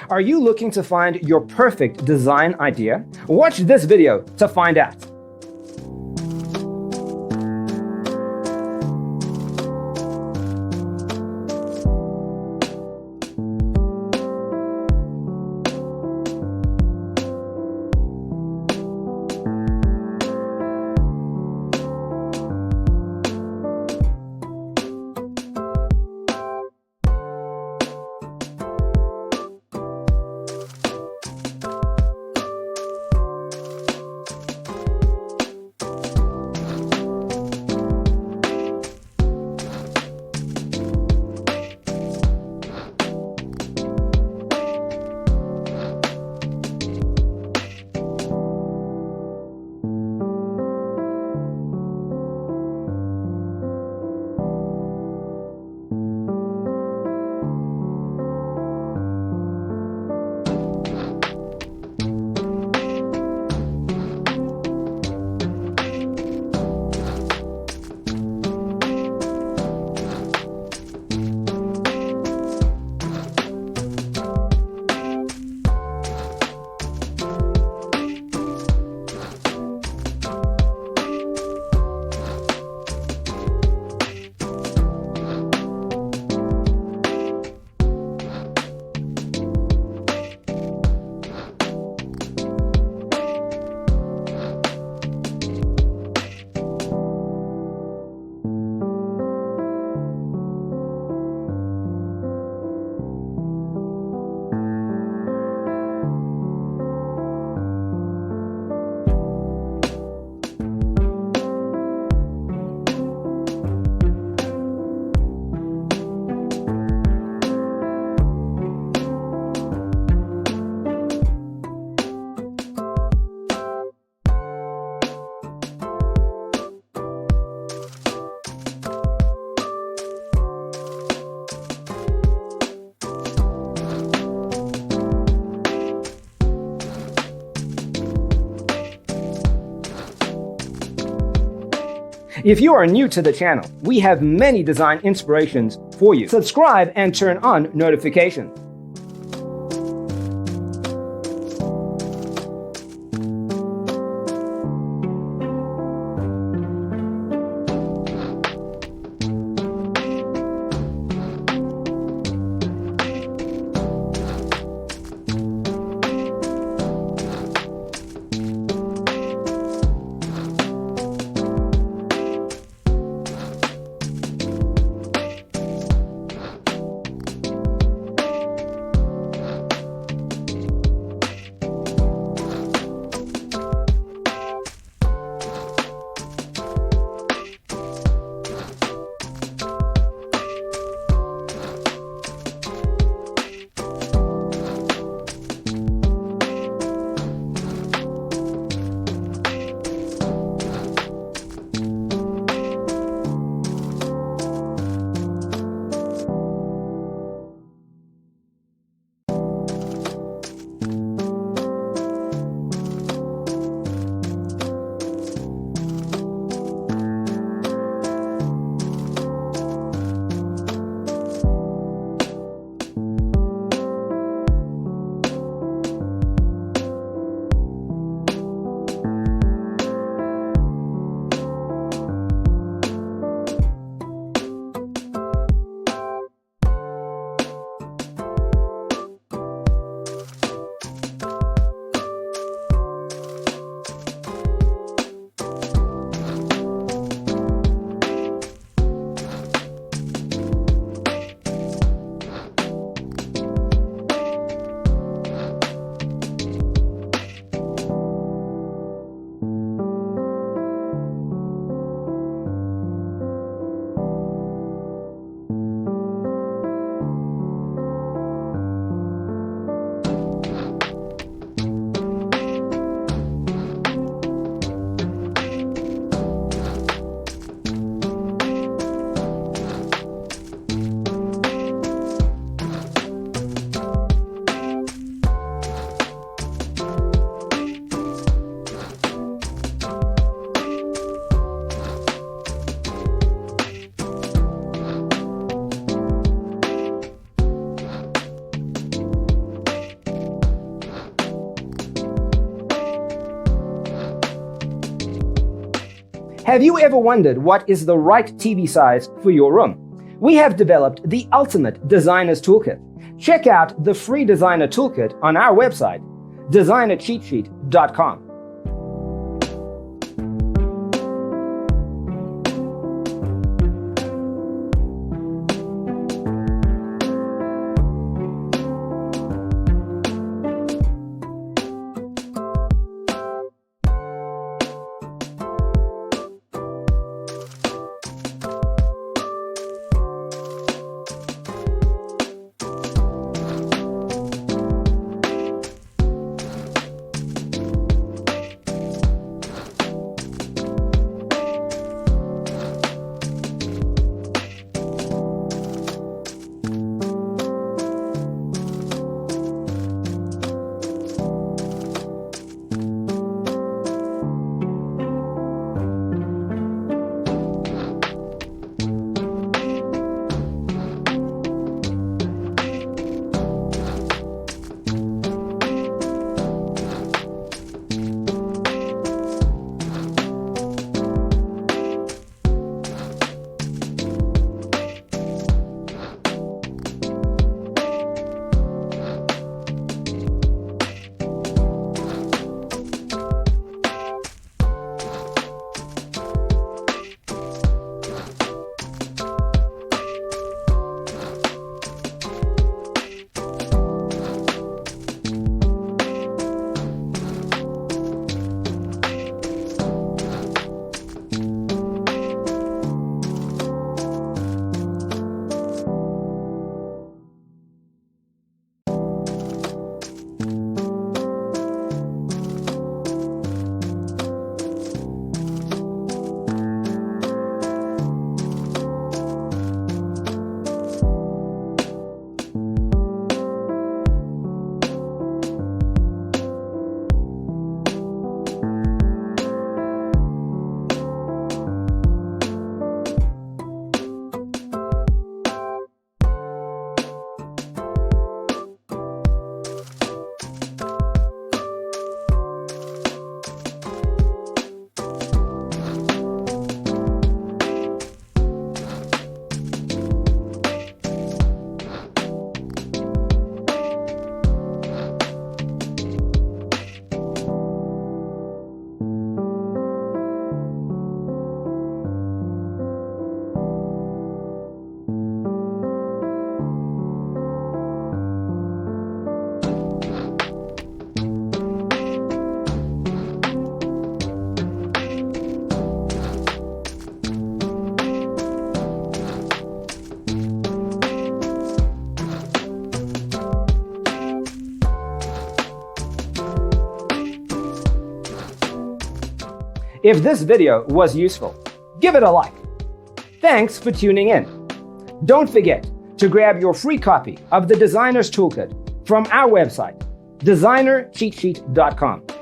Are you looking to find your perfect design idea? Watch this video to find out. If you are new to the channel, we have many design inspirations for you. Subscribe and turn on notifications. Have you ever wondered what is the right TV size for your room? We have developed the ultimate designer's toolkit. Check out the free designer toolkit on our website, designercheatsheet.com. If this video was useful, give it a like. Thanks for tuning in. Don't forget to grab your free copy of the Designer's Toolkit from our website, designercheatsheet.com.